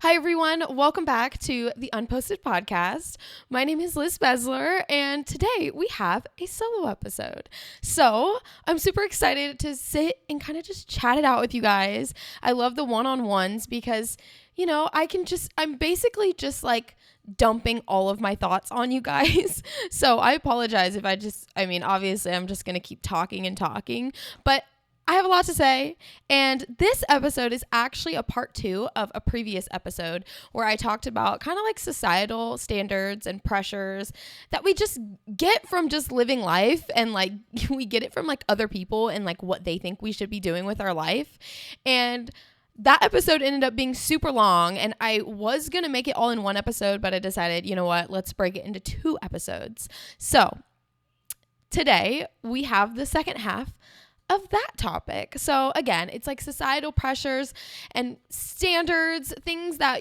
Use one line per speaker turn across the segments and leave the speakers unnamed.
Hi, everyone. Welcome back to the Unposted podcast. My name is Liz Bezler, and today we have a solo episode. So I'm super excited to sit and kind of just chat it out with you guys. I love the one-on-ones because, I'm basically just like dumping all of my thoughts on you guys. So I apologize if obviously I'm just going to keep talking and talking, but I have a lot to say, and this episode is actually a part 2 of a previous episode where I talked about kind of like societal standards and pressures that we just get from just living life, and like we get it from like other people and like what they think we should be doing with our life. And that episode ended up being super long, and I was going to make it all in one episode, but I decided, you know what, let's break it into 2 episodes. So today we have the second half of that topic. So again, it's like societal pressures and standards, things that,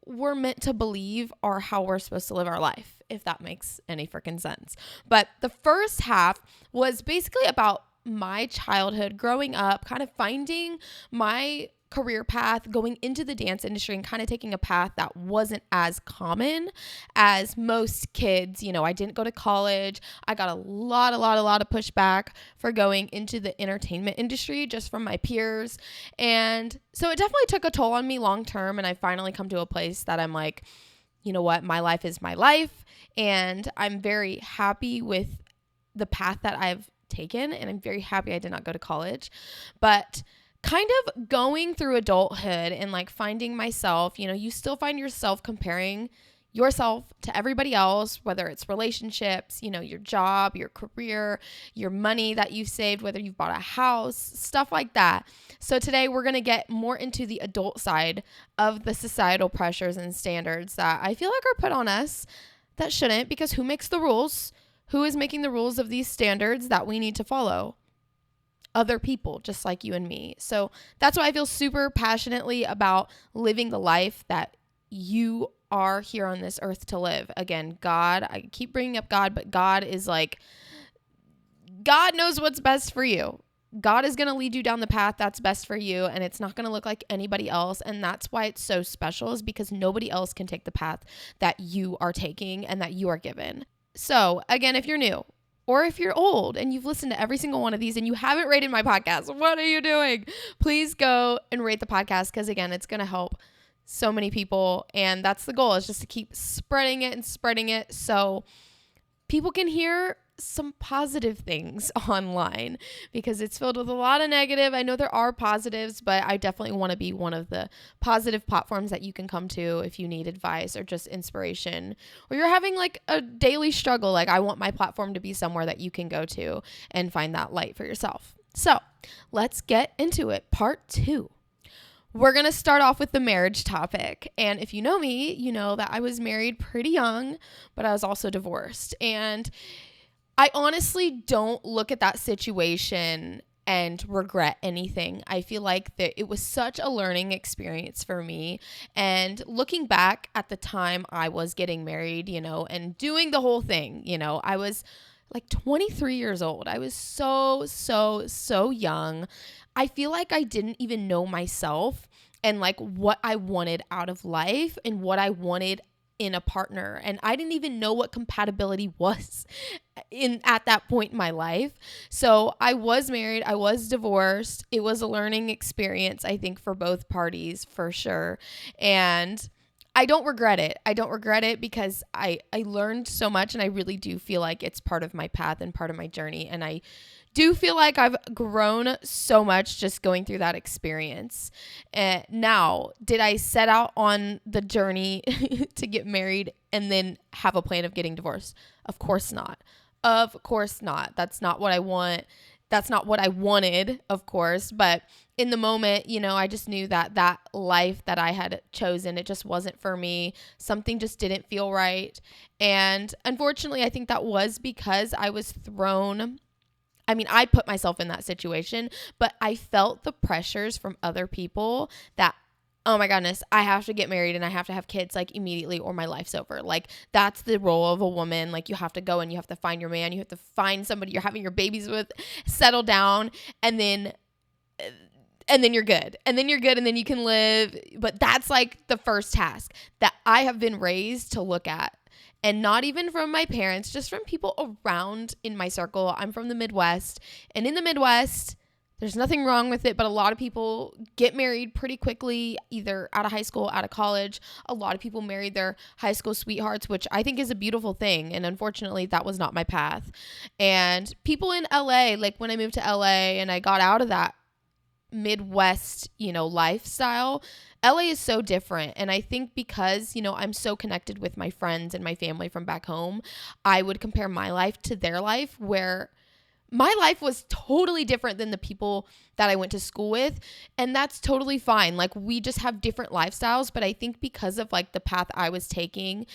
we're meant to believe are how we're supposed to live our life, if that makes any freaking sense. But the first half was basically about my childhood, growing up, kind of finding my career path, going into the dance industry and kind of taking a path that wasn't as common as most kids. I didn't go to college. I got a lot of pushback for going into the entertainment industry just from my peers. And so it definitely took a toll on me long term. And I finally come to a place that I'm like, you know what, my life is my life. And I'm very happy with the path that I've taken. And I'm very happy I did not go to college. But kind of going through adulthood and like finding myself, you still find yourself comparing yourself to everybody else, whether it's relationships, your job, your career, your money that you've saved, whether you've bought a house, stuff like that. So today we're going to get more into the adult side of the societal pressures and standards that I feel like are put on us that shouldn't, because who makes the rules? Who is making the rules of these standards that we need to follow? Other people, just like you and me. So that's why I feel super passionately about living the life that you are here on this earth to live. Again, God, I keep bringing up God, but God is like, God knows what's best for you. God is going to lead you down the path that's best for you, and it's not going to look like anybody else. And that's why it's so special, is because nobody else can take the path that you are taking and that you are given. So again, if you're new, or if you're old and you've listened to every single one of these and you haven't rated my podcast, what are you doing? Please go and rate the podcast, because again, it's going to help so many people. And that's the goal, is just to keep spreading it so people can hear some positive things online, because it's filled with a lot of negative. I know there are positives, but I definitely want to be one of the positive platforms that you can come to if you need advice or just inspiration, or you're having like a daily struggle. Like, I want my platform to be somewhere that you can go to and find that light for yourself. So let's get into it. Part 2. We're going to start off with the marriage topic. And if you know me, you know that I was married pretty young, but I was also divorced. And I honestly don't look at that situation and regret anything. I feel like that it was such a learning experience for me. And looking back at the time I was getting married, and doing the whole thing, I was like 23 years old. I was so young. I feel like I didn't even know myself and like what I wanted out of life and what I wanted in a partner. And I didn't even know what compatibility was at that point in my life. So I was married, I was divorced. It was a learning experience, I think, for both parties, for sure. And I don't regret it. I don't regret it because I learned so much, and I really do feel like it's part of my path and part of my journey. And I do feel like I've grown so much just going through that experience. Now, did I set out on the journey to get married and then have a plan of getting divorced? Of course not. Of course not. That's not what I want. That's not what I wanted, of course. But in the moment, I just knew that that life that I had chosen, it just wasn't for me. Something just didn't feel right. And unfortunately, I think that was because I was thrown. I put myself in that situation, but I felt the pressures from other people that, oh my goodness, I have to get married and I have to have kids like immediately or my life's over. Like, that's the role of a woman. Like, you have to go and you have to find your man. You have to find somebody you're having your babies with, settle down. And then and then you're good. And then you're good and then you can live. But that's like the first task that I have been raised to look at. And not even from my parents, just from people around in my circle. I'm from the Midwest. And in the Midwest, there's nothing wrong with it, but a lot of people get married pretty quickly, either out of high school, out of college. A lot of people married their high school sweethearts, which I think is a beautiful thing. And unfortunately, that was not my path. And people in LA, like when I moved to LA and I got out of that Midwest, lifestyle, LA is so different. And I think because, I'm so connected with my friends and my family from back home, I would compare my life to their life, where my life was totally different than the people that I went to school with. And that's totally fine. Like, we just have different lifestyles. But I think because of like the path I was taking,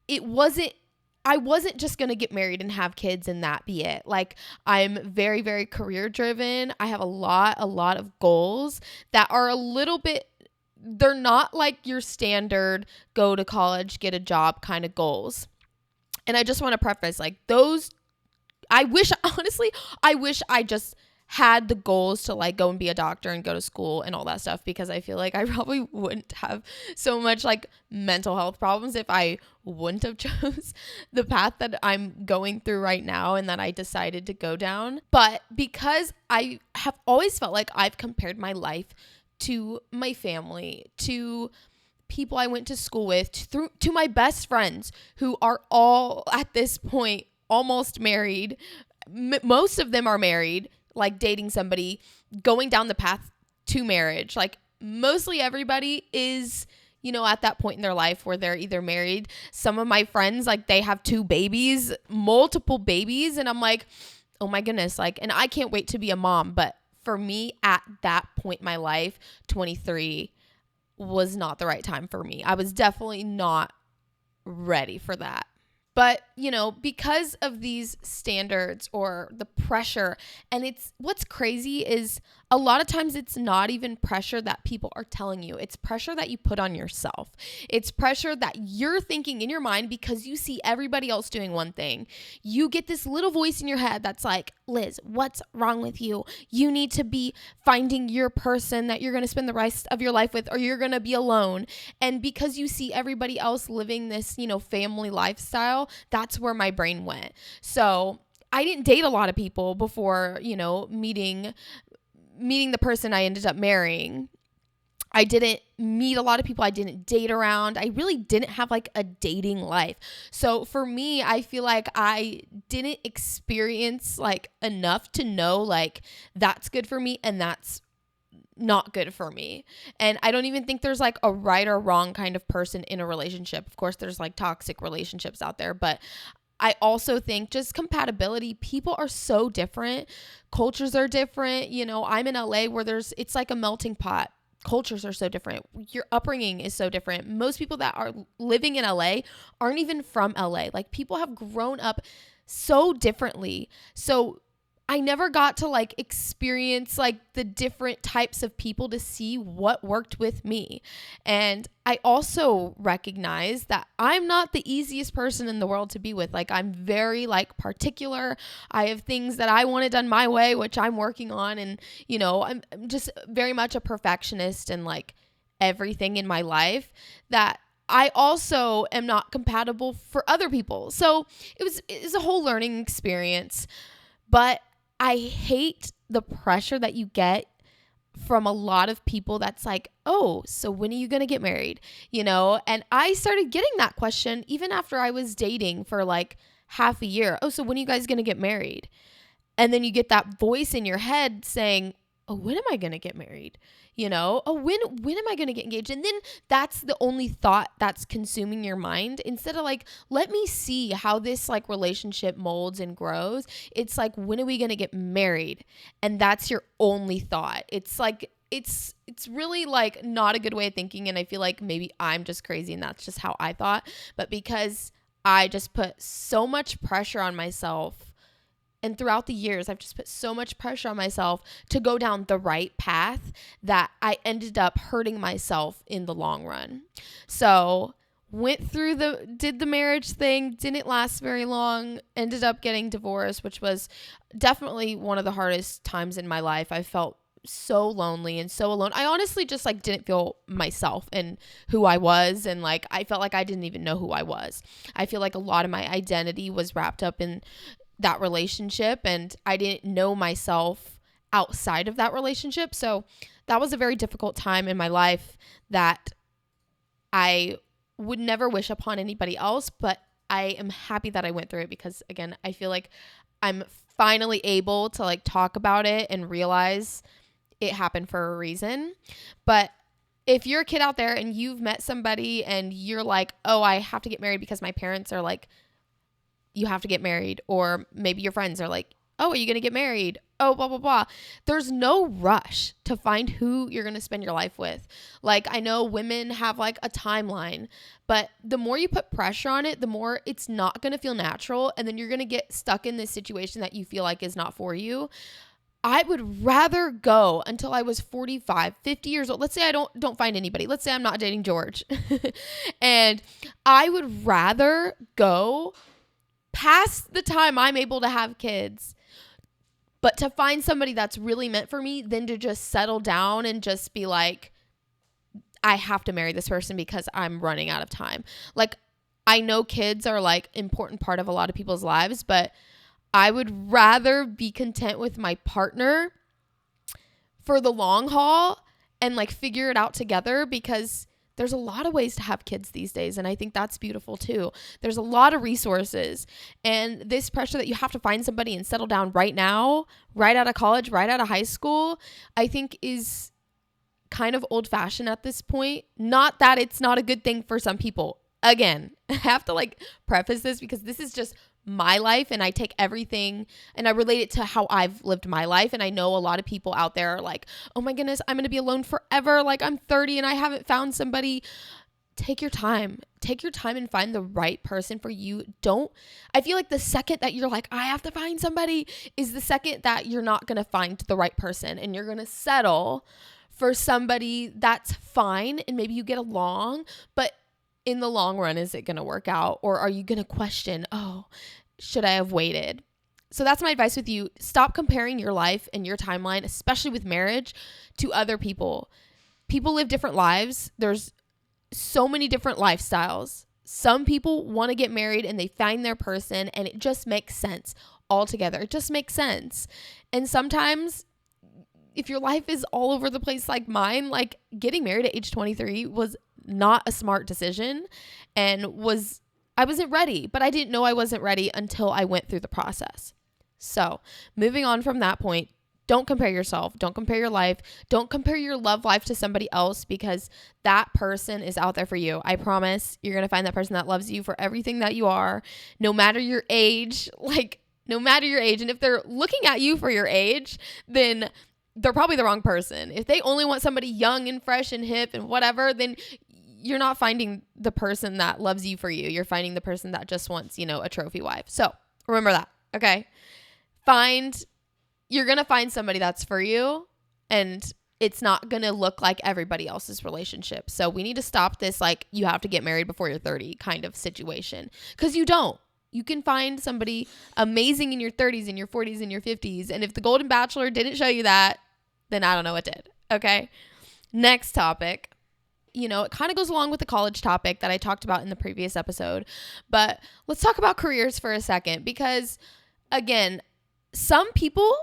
I wasn't just going to get married and have kids and that be it. Like, I'm very, very career driven. I have a lot of goals that are a little bit, they're not like your standard go to college, get a job kind of goals. And I just want to preface, like, those, I wish I just had the goals to like go and be a doctor and go to school and all that stuff, because I feel like I probably wouldn't have so much like mental health problems if I wouldn't have chose the path that I'm going through right now and that I decided to go down. But because I have always felt like I've compared my life to my family, to people I went to school with, to my best friends who are all at this point almost married. Most of them are married, like dating somebody, going down the path to marriage. Like, mostly everybody is, at that point in their life where they're either married. Some of my friends, like, they have 2 babies, multiple babies. And I'm like, oh my goodness. Like, and I can't wait to be a mom. But for me at that point in my life, 23 was not the right time for me. I was definitely not ready for that. But, because of these standards or the pressure, and what's crazy is a lot of times it's not even pressure that people are telling you. It's pressure that you put on yourself. It's pressure that you're thinking in your mind because you see everybody else doing one thing. You get this little voice in your head that's like, Liz, what's wrong with you? You need to be finding your person that you're going to spend the rest of your life with, or you're going to be alone. And because you see everybody else living this, family lifestyle, that's where my brain went. So I didn't date a lot of people before, meeting the person I ended up marrying. I didn't meet a lot of people. I didn't date around. I really didn't have like a dating life. So for me, I feel like I didn't experience like enough to know like that's good for me and that's not good for me. And I don't even think there's like a right or wrong kind of person in a relationship. Of course, there's like toxic relationships out there, but I also think just compatibility. People are so different. Cultures are different. I'm in LA where it's like a melting pot. Cultures are so different. Your upbringing is so different. Most people that are living in LA aren't even from LA. Like, people have grown up so differently. So I never got to like experience like the different types of people to see what worked with me. And I also recognize that I'm not the easiest person in the world to be with. Like, I'm very like particular. I have things that I want it done my way, which I'm working on. And, I'm just very much a perfectionist and like everything in my life that I also am not compatible for other people. So it was a whole learning experience. But I hate the pressure that you get from a lot of people that's like, oh, so when are you going to get married? And I started getting that question even after I was dating for like half a year. Oh, so when are you guys going to get married? And then you get that voice in your head saying, oh, when am I going to get married? Oh, when am I going to get engaged? And then that's the only thought that's consuming your mind, instead of like, let me see how this like relationship molds and grows. It's like, when are we going to get married? And that's your only thought. It's like, it's really like not a good way of thinking. And I feel like maybe I'm just crazy and that's just how I thought. But because I just put so much pressure on myself, and throughout the years, I've just put so much pressure on myself to go down the right path that I ended up hurting myself in the long run. So did the marriage thing, didn't last very long, ended up getting divorced, which was definitely one of the hardest times in my life. I felt so lonely and so alone. I honestly just like didn't feel myself and who I was, and like I felt like I didn't even know who I was. I feel like a lot of my identity was wrapped up in that relationship, and I didn't know myself outside of that relationship. So that was a very difficult time in my life that I would never wish upon anybody else, but I am happy that I went through it, because again, I feel like I'm finally able to like talk about it and realize it happened for a reason. But if you're a kid out there and you've met somebody and you're like, oh, I have to get married because my parents are like, you have to get married, or maybe your friends are like, oh, are you going to get married? Oh, blah, blah, blah. There's no rush to find who you're going to spend your life with. Like, I know women have like a timeline, but the more you put pressure on it, the more it's not going to feel natural. And then you're going to get stuck in this situation that you feel like is not for you. I would rather go until I was 45, 50 years old. Let's say I don't find anybody. Let's say I'm not dating George. And I would rather go past the time I'm able to have kids, but to find somebody that's really meant for me, than to just settle down and just be like, I have to marry this person because I'm running out of time. Like, I know kids are like important part of a lot of people's lives, but I would rather be content with my partner for the long haul and like figure it out together, because there's a lot of ways to have kids these days. And I think that's beautiful too. There's a lot of resources, and this pressure that you have to find somebody and settle down right now, right out of college, right out of high school, I think is kind of old fashioned at this point. Not that it's not a good thing for some people. Again, I have to like preface this because this is just my life, and I take everything and I relate it to how I've lived my life. And I know a lot of people out there are like, oh my goodness, I'm going to be alone forever. Like, I'm 30 and I haven't found somebody. Take your time and find the right person for you. I feel like the second that you're like, I have to find somebody, is the second that you're not going to find the right person, and you're going to settle for somebody that's fine. And maybe you get along, but in the long run, is it going to work out? Or are you going to question, oh, should I have waited? So that's my advice with you. Stop comparing your life and your timeline, especially with marriage, to other people. People live different lives. There's so many different lifestyles. Some people want to get married and they find their person and it just makes sense altogether. It just makes sense. And sometimes if your life is all over the place like mine, like getting married at age 23 was not a smart decision, and I wasn't ready, but I didn't know I wasn't ready until I went through the process. So moving on from that point, don't compare yourself. Don't compare your life. Don't compare your love life to somebody else, because that person is out there for you. I promise you're going to find that person that loves you for everything that you are, no matter your age, no matter your age. And if they're looking at you for your age, then they're probably the wrong person. If they only want somebody young and fresh and hip and whatever, then you're not finding the person that loves you for you. You're finding the person that just wants, a trophy wife. So remember that. Okay. You're going to find somebody that's for you, and it's not going to look like everybody else's relationship. So we need to stop this, like, you have to get married before you're 30 kind of situation. 'Cause you don't. You can find somebody amazing in your 30s, in your 40s, in your 50s. And if the Golden Bachelor didn't show you that, then I don't know what did. Okay. Next topic. It kind of goes along with the college topic that I talked about in the previous episode, but let's talk about careers for a second, because again, some people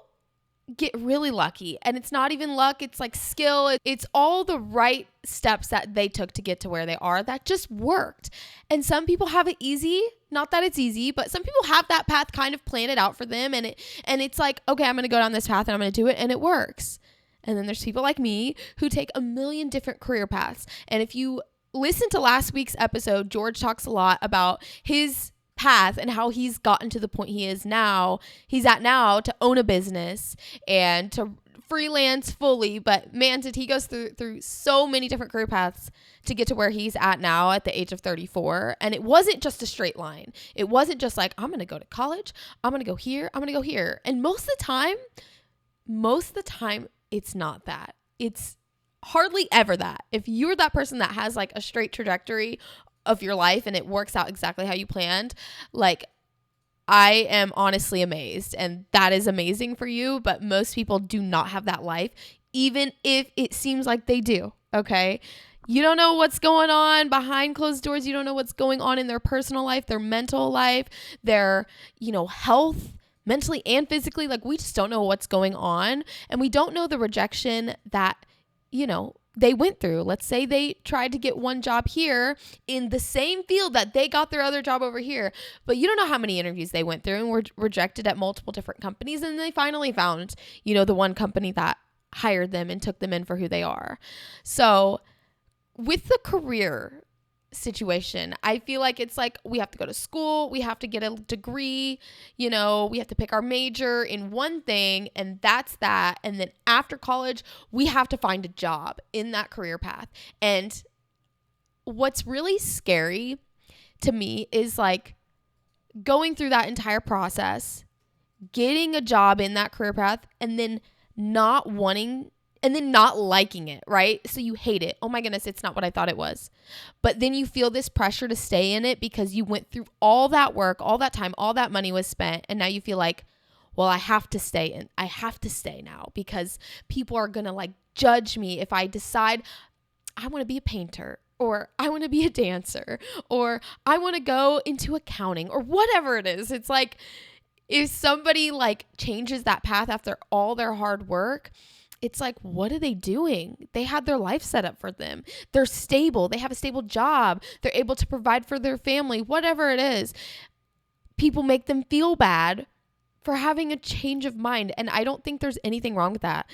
get really lucky, and it's not even luck. It's like skill. It's all the right steps that they took to get to where they are that just worked. And some people have it easy. Not that it's easy, but some people have that path kind of planned out for them. And it's like, okay, I'm going to go down this path and I'm going to do it. And it works. And then there's people like me who take a million different career paths. And if you listen to last week's episode, George talks a lot about his path and how he's gotten to the point he's at now to own a business and to freelance fully. But man, he goes through so many different career paths to get to where he's at now at the age of 34. And it wasn't just a straight line. It wasn't just like, I'm going to go to college, I'm going to go here, I'm going to go here. And most of the time, it's not that. It's hardly ever that. If you're that person that has like a straight trajectory of your life and it works out exactly how you planned, like, I am honestly amazed, and that is amazing for you. But most people do not have that life. even if it seems like they do, okay? You don't know what's going on behind closed doors. You don't know what's going on in their personal life, their mental life, their, health, mentally and physically. Like, we just don't know what's going on. And we don't know the rejection that, they went through. Let's say they tried to get one job here in the same field that they got their other job over here, but you don't know how many interviews they went through and were rejected at multiple different companies. And they finally found, the one company that hired them and took them in for who they are. So with the career situation, I feel like it's like we have to go to school, we have to get a degree, we have to pick our major in one thing, and that's that. And then after college, we have to find a job in that career path. And what's really scary to me is like going through that entire process, getting a job in that career path, and then not liking it, right? So you hate it. Oh my goodness, it's not what I thought it was. But then you feel this pressure to stay in it because you went through all that work, all that time, all that money was spent. And now you feel like, well, I have to stay now because people are going to like judge me if I decide I want to be a painter, or I want to be a dancer, or I want to go into accounting, or whatever it is. It's like, if somebody like changes that path after all their hard work, it's like, what are they doing? They had their life set up for them. They're stable. They have a stable job. They're able to provide for their family, whatever it is. People make them feel bad for having a change of mind. And I don't think there's anything wrong with that.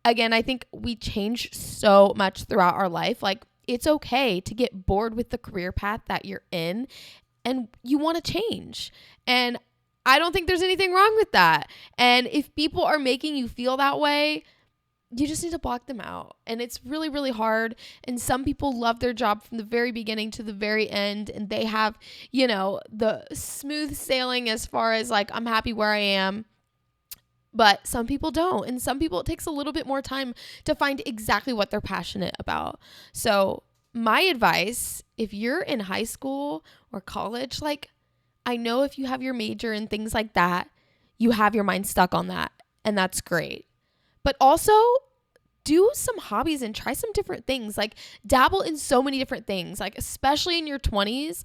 Again, I think we change so much throughout our life. Like, it's okay to get bored with the career path that you're in and you want to change. And I don't think there's anything wrong with that. And if people are making you feel that way, you just need to block them out. And it's really, really hard. And some people love their job from the very beginning to the very end. And they have, the smooth sailing as far as like, I'm happy where I am. But some people don't. And some people, it takes a little bit more time to find exactly what they're passionate about. So my advice, if you're in high school or college, like, I know if you have your major and things like that, you have your mind stuck on that. And that's great. But also do some hobbies and try some different things. Like, dabble in so many different things, like especially in your 20s.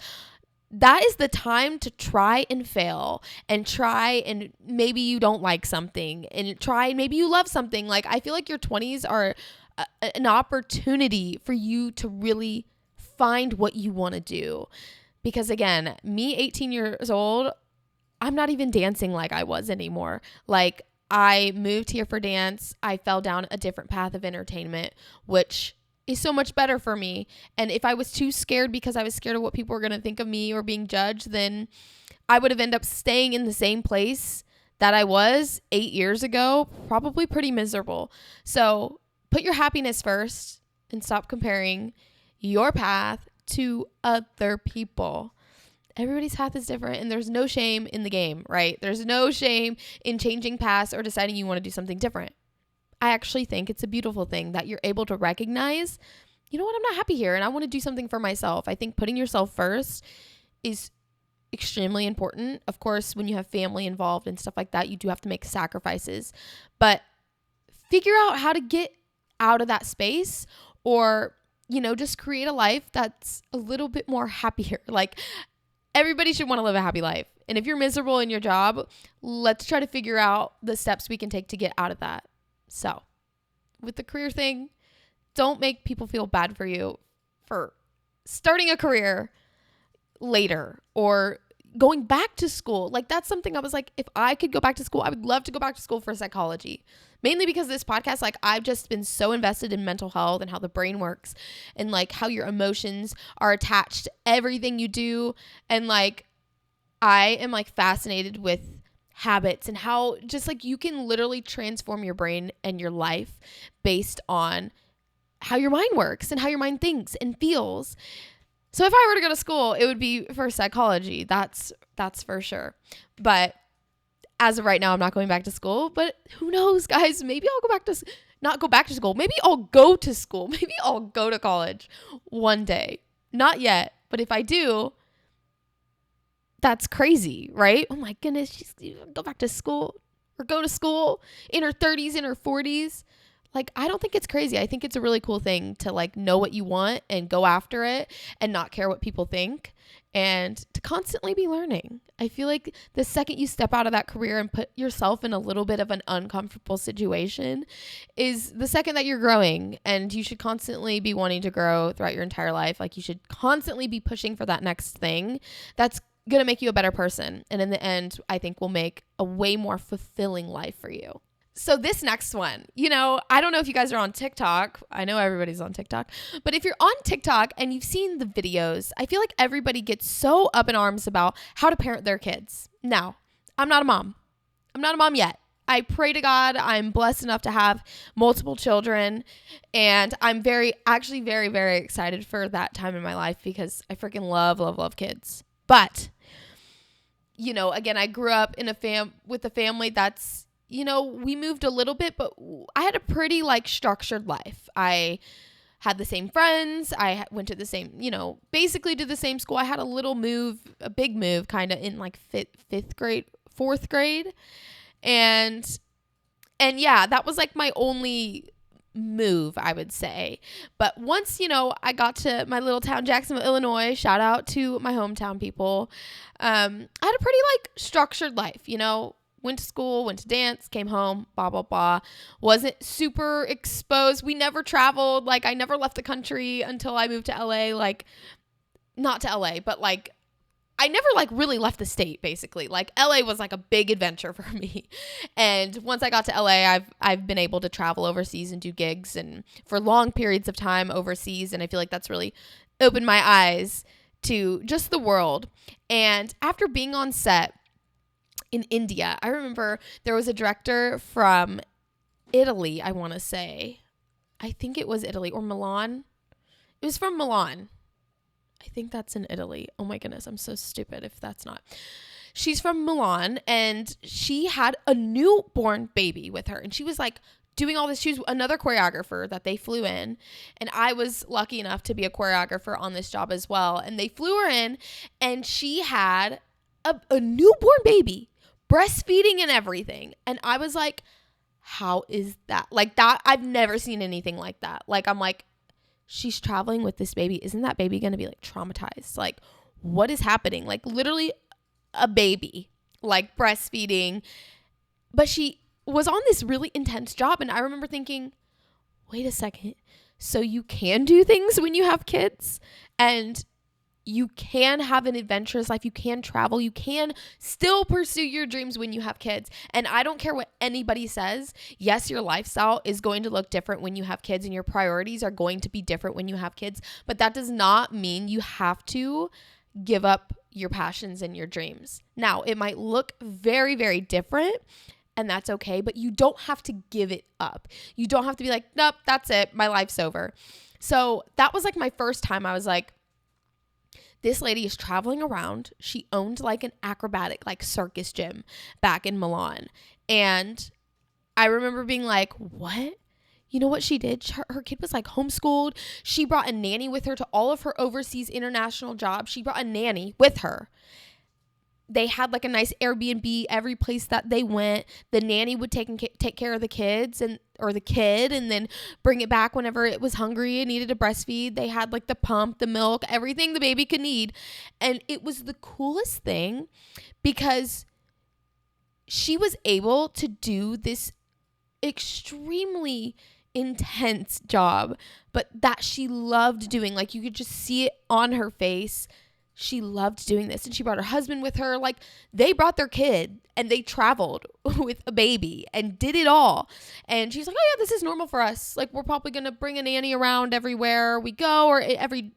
That is the time to try and fail and try, and maybe you don't like something and try and maybe you love something. Like, I feel like your 20s are an opportunity for you to really find what you want to do. Because again, me 18 years old, I'm not even dancing like I was anymore. Like, I moved here for dance. I fell down a different path of entertainment, which is so much better for me. And if I was too scared because I was scared of what people were going to think of me or being judged, then I would have ended up staying in the same place that I was 8 years ago, probably pretty miserable. So put your happiness first and stop comparing your path to other people. Everybody's path is different, and there's no shame in the game, right? There's no shame in changing paths or deciding you want to do something different. I actually think it's a beautiful thing that you're able to recognize, you know what, I'm not happy here and I want to do something for myself. I think putting yourself first is extremely important. Of course, when you have family involved and stuff like that, you do have to make sacrifices, but figure out how to get out of that space, or, just create a life that's a little bit more happier. Like, everybody should want to live a happy life. And if you're miserable in your job, let's try to figure out the steps we can take to get out of that. So with the career thing, don't make people feel bad for you for starting a career later or going back to school. Like, that's something I was like, if I could go back to school, I would love to go back to school for psychology. Mainly because this podcast, like, I've just been so invested in mental health and how the brain works and like how your emotions are attached to everything you do. And like, I am like fascinated with habits and how just like you can literally transform your brain and your life based on how your mind works and how your mind thinks and feels. So if I were to go to school, it would be for psychology. That's for sure. But as of right now, I'm not going back to school, but who knows, guys? Maybe I'll not go back to school. Maybe I'll go to school. Maybe I'll go to college one day. Not yet. But if I do, that's crazy, right? Oh my goodness, she's go back to school or go to school in her 30s, in her 40s. Like, I don't think it's crazy. I think it's a really cool thing to like know what you want and go after it and not care what people think and to constantly be learning. I feel like the second you step out of that career and put yourself in a little bit of an uncomfortable situation is the second that you're growing, and you should constantly be wanting to grow throughout your entire life. Like, you should constantly be pushing for that next thing that's going to make you a better person. And in the end, I think will make a way more fulfilling life for you. So this next one, I don't know if you guys are on TikTok. I know everybody's on TikTok. But if you're on TikTok and you've seen the videos, I feel like everybody gets so up in arms about how to parent their kids. Now, I'm not a mom. I'm not a mom yet. I pray to God I'm blessed enough to have multiple children. And I'm very, very excited for that time in my life because I freaking love kids. But, again, I grew up in with a family that's, we moved a little bit, but I had a pretty like structured life. I had the same friends. I went to the same, basically to the same school. I had a big move kind of in like fourth grade. And yeah, that was like my only move, I would say. But once, I got to my little town, Jacksonville, Illinois, shout out to my hometown people. I had a pretty like structured life, went to school, went to dance, came home, blah, blah, blah. Wasn't super exposed. We never traveled. Like, I never left the country until I moved to LA. Like, not to LA, but like, I never like really left the state, basically. Like, LA was like a big adventure for me. And once I got to LA, I've been able to travel overseas and do gigs and for long periods of time overseas. And I feel like that's really opened my eyes to just the world. And after being on set in India, I remember there was a director from Italy, I want to say. I think it was Italy or Milan. It was from Milan. I think that's in Italy. Oh my goodness, I'm so stupid if that's not. She's from Milan, and she had a newborn baby with her, and she was like doing all this. She was another choreographer that they flew in, and I was lucky enough to be a choreographer on this job as well. And they flew her in, and she had a newborn baby, breastfeeding and everything. And I was like, how is that? Like, that, I've never seen anything like that. Like, I'm like, she's traveling with this baby. Isn't that baby going to be like traumatized? Like, what is happening? Like, literally a baby, like breastfeeding. But she was on this really intense job. And I remember thinking, wait a second. So you can do things when you have kids, and you can have an adventurous life. You can travel. You can still pursue your dreams when you have kids. And I don't care what anybody says. Yes, your lifestyle is going to look different when you have kids, and your priorities are going to be different when you have kids. But that does not mean you have to give up your passions and your dreams. Now, it might look very, very different, and that's okay. But you don't have to give it up. You don't have to be like, nope, that's it. My life's over. So that was like my first time. I was like, this lady is traveling around. She owned like an acrobatic, like circus gym back in Milan. And I remember being like, what? You know what she did? Her kid was like homeschooled. She brought a nanny with her to all of her overseas international jobs. She brought a nanny with her. They had like a nice Airbnb every place that they went. The nanny would take care of the kids or the kid, and then bring it back whenever it was hungry and needed to breastfeed. They had like the pump, the milk, everything the baby could need. And it was the coolest thing because she was able to do this extremely intense job, but that she loved doing. Like, you could just see it on her face. She loved doing this, and she brought her husband with her. Like, they brought their kid and they traveled with a baby and did it all. And she's like, oh yeah, this is normal for us. Like, we're probably going to bring a nanny around everywhere we go, or every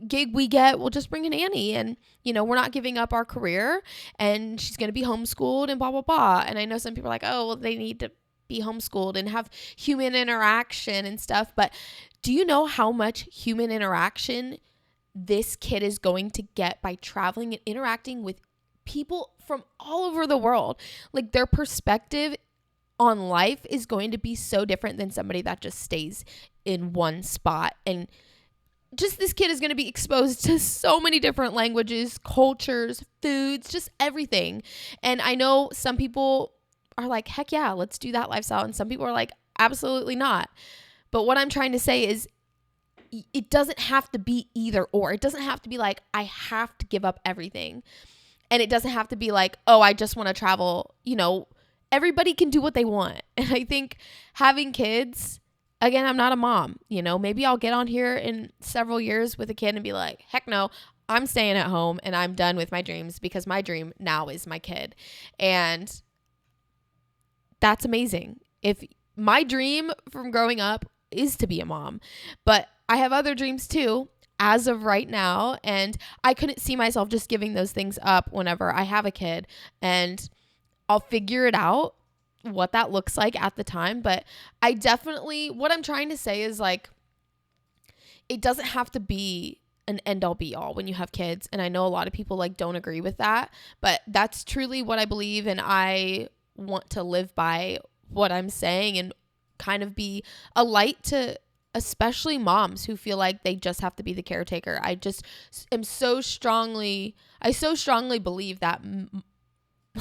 gig we get, we'll just bring a nanny. And, we're not giving up our career, and she's going to be homeschooled and blah, blah, blah. And I know some people are like, oh, well, they need to be homeschooled and have human interaction and stuff. But do you know how much human interaction this kid is going to get by traveling and interacting with people from all over the world? Like, their perspective on life is going to be so different than somebody that just stays in one spot. And just, this kid is going to be exposed to so many different languages, cultures, foods, just everything. And I know some people are like, heck yeah, let's do that lifestyle. And some people are like, absolutely not. But what I'm trying to say is it doesn't have to be either or. It doesn't have to be like, I have to give up everything. And it doesn't have to be like, oh, I just want to travel. Everybody can do what they want. And I think having kids, again, I'm not a mom, maybe I'll get on here in several years with a kid and be like, heck no, I'm staying at home and I'm done with my dreams because my dream now is my kid. And that's amazing. If my dream from growing up is to be a mom, but I have other dreams too as of right now. And I couldn't see myself just giving those things up whenever I have a kid, and I'll figure it out what that looks like at the time. But what I'm trying to say is like, it doesn't have to be an end all be all when you have kids. And I know a lot of people like don't agree with that, but that's truly what I believe. And I want to live by what I'm saying and kind of be a light to especially moms who feel like they just have to be the caretaker. I so strongly believe that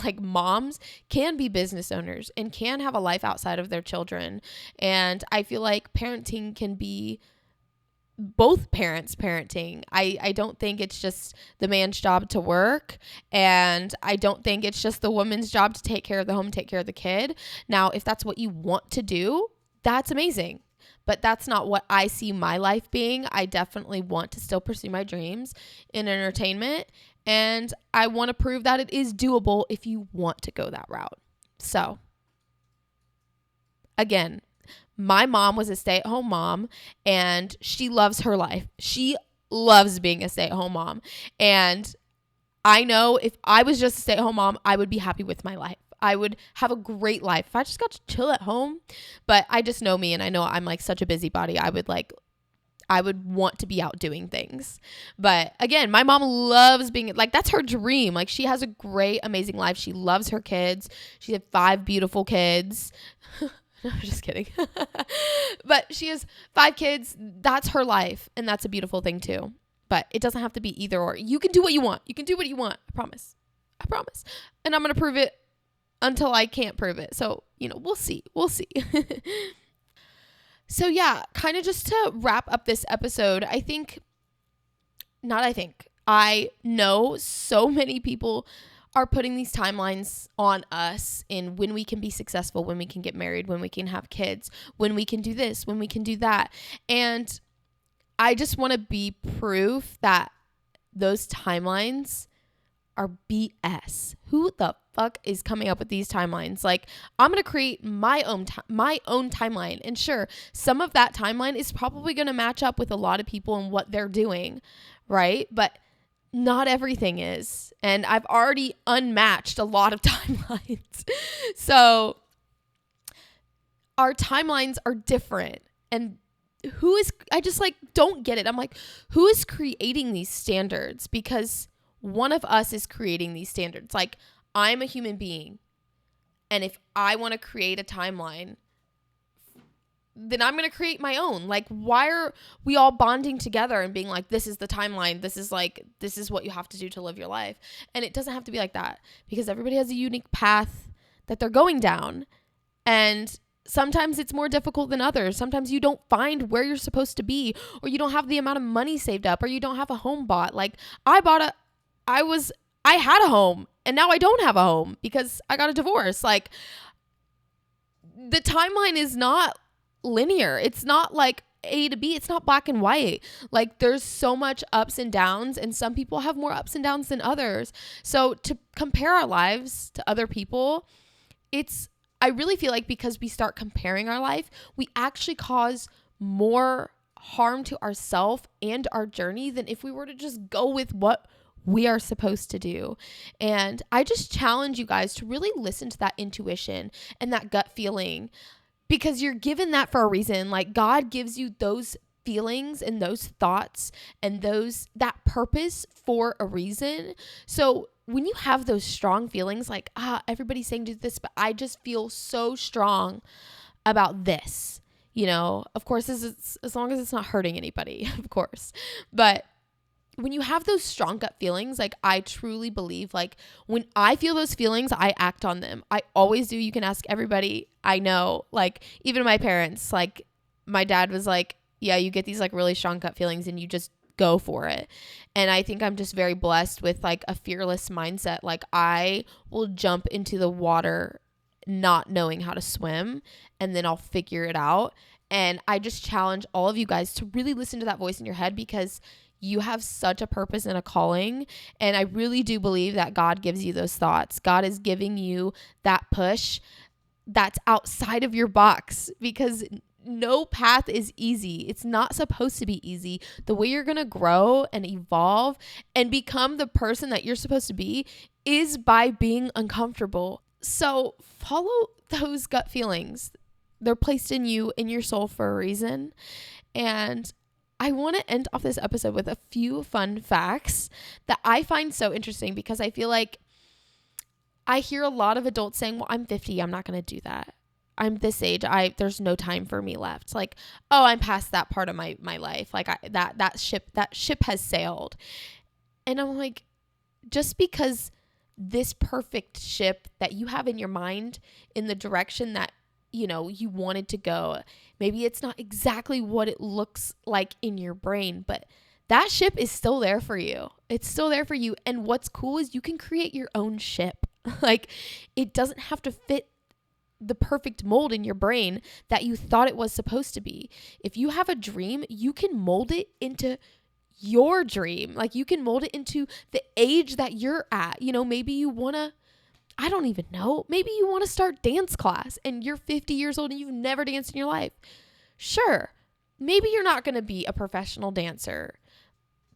like moms can be business owners and can have a life outside of their children. And I feel like parenting can be both parents parenting. I don't think it's just the man's job to work, and I don't think it's just the woman's job to take care of the home, take care of the kid. Now, if that's what you want to do, that's amazing. But that's not what I see my life being. I definitely want to still pursue my dreams in entertainment, and I want to prove that it is doable if you want to go that route. So, again, my mom was a stay-at-home mom, and she loves her life. She loves being a stay-at-home mom. And I know if I was just a stay-at-home mom, I would be happy with my life. I would have a great life if I just got to chill at home. But I just know me, and I know I'm like such a busybody. I would want to be out doing things. But again, my mom loves being like, that's her dream. Like, she has a great, amazing life. She loves her kids. She had 5 beautiful kids. No, I'm just kidding. But she has 5 kids. That's her life. And that's a beautiful thing too. But it doesn't have to be either or. You can do what you want. You can do what you want. I promise. And I'm going to prove it until I can't prove it. So, we'll see. So yeah, kind of just to wrap up this episode, I know so many people are putting these timelines on us in when we can be successful, when we can get married, when we can have kids, when we can do this, when we can do that. And I just want to be proof that those timelines are BS. Who the fuck is coming up with these timelines? Like, I'm going to create my own timeline. And sure, some of that timeline is probably going to match up with a lot of people and what they're doing, right? But not everything is. And I've already unmatched a lot of timelines. So our timelines are different. And I just like don't get it. I'm like, who is creating these standards? Because one of us is creating these standards. Like, I'm a human being. And if I want to create a timeline, then I'm going to create my own. Like, why are we all bonding together and being like, this is the timeline. This is what you have to do to live your life. And it doesn't have to be like that, because everybody has a unique path that they're going down. And sometimes it's more difficult than others. Sometimes you don't find where you're supposed to be, or you don't have the amount of money saved up, or you don't have a home bought. Like, I had a home and now I don't have a home because I got a divorce. Like, the timeline is not linear. It's not like A to B. It's not black and white. Like, there's so much ups and downs, and some people have more ups and downs than others. So to compare our lives to other people, I really feel like because we start comparing our life, we actually cause more harm to ourselves and our journey than if we were to just go with what we are supposed to do. And I just challenge you guys to really listen to that intuition and that gut feeling, because you're given that for a reason. Like, God gives you those feelings and those thoughts and that purpose for a reason. So when you have those strong feelings, like, everybody's saying do this, but I just feel so strong about this, of course, as long as it's not hurting anybody, of course. But when you have those strong gut feelings, like I truly believe, like when I feel those feelings, I act on them. I always do. You can ask everybody I know, like even my parents, like my dad was like, yeah, you get these like really strong gut feelings and you just go for it. And I think I'm just very blessed with like a fearless mindset. Like I will jump into the water not knowing how to swim, and then I'll figure it out. And I just challenge all of you guys to really listen to that voice in your head, because you have such a purpose and a calling. And I really do believe that God gives you those thoughts. God is giving you that push that's outside of your box, because no path is easy. It's not supposed to be easy. The way you're going to grow and evolve and become the person that you're supposed to be is by being uncomfortable. So follow those gut feelings. They're placed in you, in your soul, for a reason. And I want to end off this episode with a few fun facts that I find so interesting, because I feel like I hear a lot of adults saying, well, I'm 50. I'm not going to do that. I'm this age. There's no time for me left. Like, oh, I'm past that part of my life. Like that ship has sailed. And I'm like, just because this perfect ship that you have in your mind in the direction that, you know, you wanted to go, maybe it's not exactly what it looks like in your brain, but that ship is still there for you. It's still there for you. And what's cool is you can create your own ship. Like, it doesn't have to fit the perfect mold in your brain that you thought it was supposed to be. If you have a dream, you can mold it into your dream. Like, you can mold it into the age that you're at. You know, maybe you want to, I don't even know, maybe you want to start dance class and you're 50 years old and you've never danced in your life. Sure, maybe you're not going to be a professional dancer,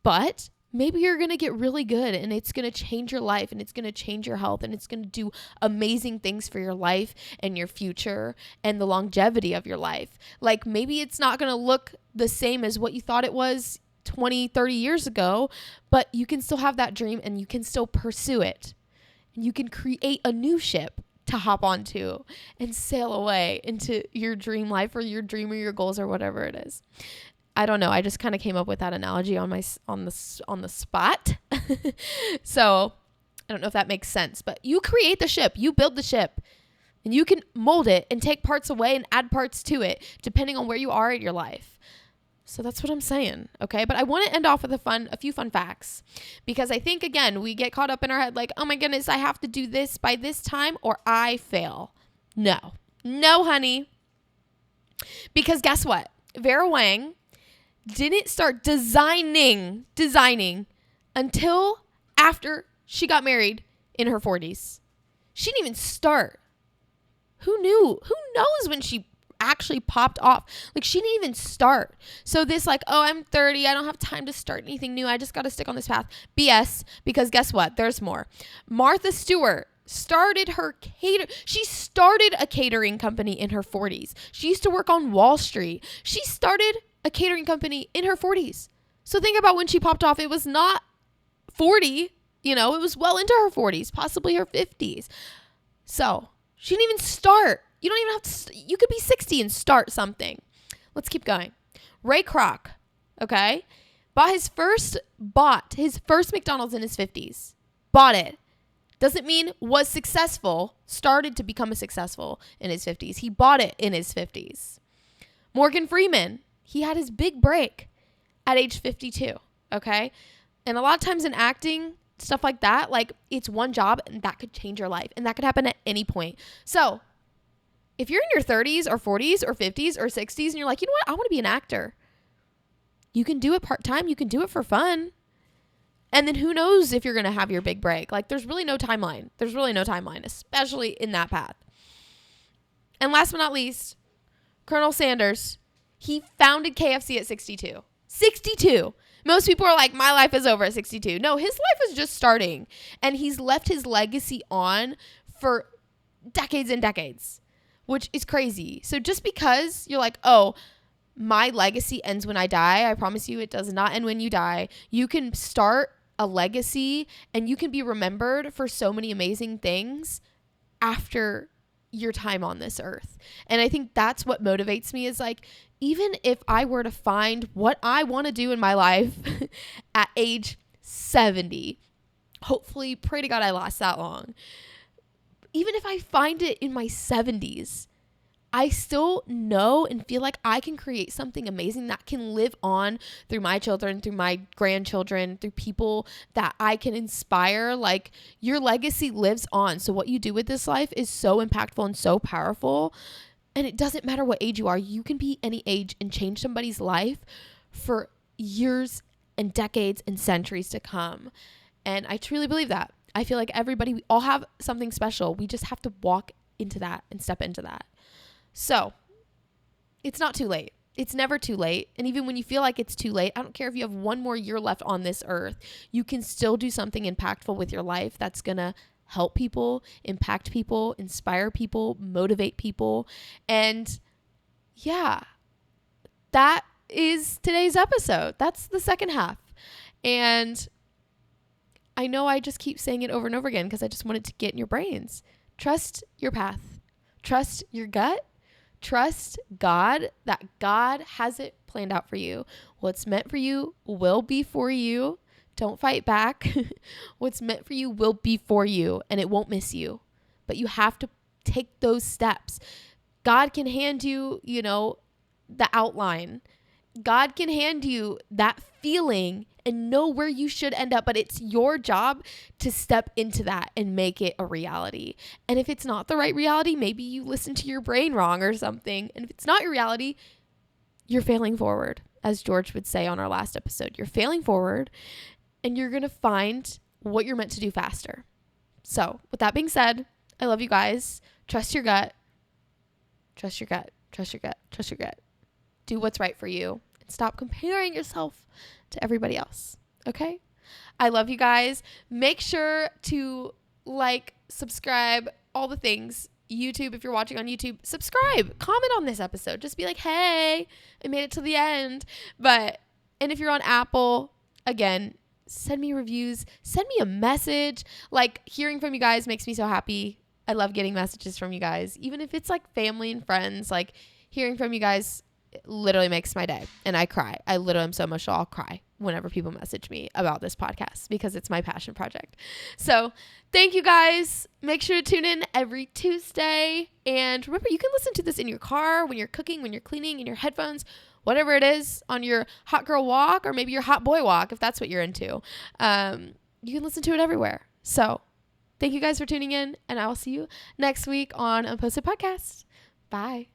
but maybe you're going to get really good, and it's going to change your life, and it's going to change your health, and it's going to do amazing things for your life and your future and the longevity of your life. Like, maybe it's not going to look the same as what you thought it was 20, 30 years ago, but you can still have that dream and you can still pursue it. And you can create a new ship to hop onto and sail away into your dream life or your dream or your goals or whatever it is. I don't know. I just kind of came up with that analogy on the spot. So I don't know if that makes sense, but you create the ship, you build the ship, and you can mold it and take parts away and add parts to it depending on where you are in your life. So that's what I'm saying. Okay. But I want to end off with a few fun facts, because I think, again, we get caught up in our head like, oh my goodness, I have to do this by this time or I fail. No, honey. Because guess what? Vera Wang didn't start designing until after she got married in her 40s. She didn't even start. Who knew? Who knows when she actually popped off? Like, she didn't even start. So this like, oh, I'm 30, I don't have time to start anything new, I just got to stick on this path. BS, because guess what? There's more. Martha Stewart started she started a catering company in her 40s. She used to work on Wall Street. She started a catering company in her 40s. So think about when she popped off. It was not 40, it was well into her 40s, possibly her 50s. So she didn't even start. You don't even have to, you could be 60 and start something. Let's keep going. Ray Kroc, okay, bought his first McDonald's in his 50s. Bought it. Doesn't mean was successful, started to become successful in his 50s. He bought it in his 50s. Morgan Freeman, he had his big break at age 52, okay? And a lot of times in acting, stuff like that, like, it's one job and that could change your life, and that could happen at any point. So if you're in your 30s or 40s or 50s or 60s and you're like, you know what, I want to be an actor, you can do it part-time. You can do it for fun. And then who knows if you're going to have your big break. Like, there's really no timeline. Especially in that path. And last but not least, Colonel Sanders, he founded KFC at 62. 62. Most people are like, my life is over at 62. No, his life is just starting. And he's left his legacy on for decades and decades, which is crazy. So just because you're like, oh, my legacy ends when I die, I promise you it does not end when you die. You can start a legacy and you can be remembered for so many amazing things after your time on this earth. And I think that's what motivates me, is like, even if I were to find what I want to do in my life at age 70, hopefully, pray to God I last that long. Even if I find it in my 70s, I still know and feel like I can create something amazing that can live on through my children, through my grandchildren, through people that I can inspire. Like, your legacy lives on. So what you do with this life is so impactful and so powerful. And it doesn't matter what age you are. You can be any age and change somebody's life for years and decades and centuries to come. And I truly believe that. I feel like we all have something special. We just have to walk into that and step into that. So it's not too late. It's never too late. And even when you feel like it's too late, I don't care if you have one more year left on this earth, you can still do something impactful with your life that's going to help people, impact people, inspire people, motivate people. And yeah, that is today's episode. That's the second half. And I know I just keep saying it over and over again because I just want it to get in your brains. Trust your path. Trust your gut. Trust God, that God has it planned out for you. What's meant for you will be for you. Don't fight back. What's meant for you will be for you, and it won't miss you. But you have to take those steps. God can hand you, the outline. God can hand you that feeling and know where you should end up, but it's your job to step into that and make it a reality. And if it's not the right reality, maybe you listen to your brain wrong or something. And if it's not your reality, you're failing forward, as George would say on our last episode. You're failing forward, and you're going to find what you're meant to do faster. So with that being said, I love you guys. Trust your gut. Trust your gut. Trust your gut. Trust your gut. Do what's right for you. Stop comparing yourself to everybody else. Okay? I love you guys. Make sure to subscribe, all the things. YouTube, if you're watching on YouTube, subscribe, comment on this episode. Just be like, hey, I made it to the end. And if you're on Apple, again, send me reviews, send me a message. Hearing from you guys makes me so happy. I love getting messages from you guys. Even if it's family and friends, hearing from you guys, it literally makes my day, and I cry. I literally am so emotional. I'll cry whenever people message me about this podcast because it's my passion project. So thank you guys. Make sure to tune in every Tuesday. And remember, you can listen to this in your car, when you're cooking, when you're cleaning, in your headphones, whatever it is, on your hot girl walk or maybe your hot boy walk, if that's what you're into. You can listen to it everywhere. So thank you guys for tuning in, and I will see you next week on Unposted Podcast. Bye.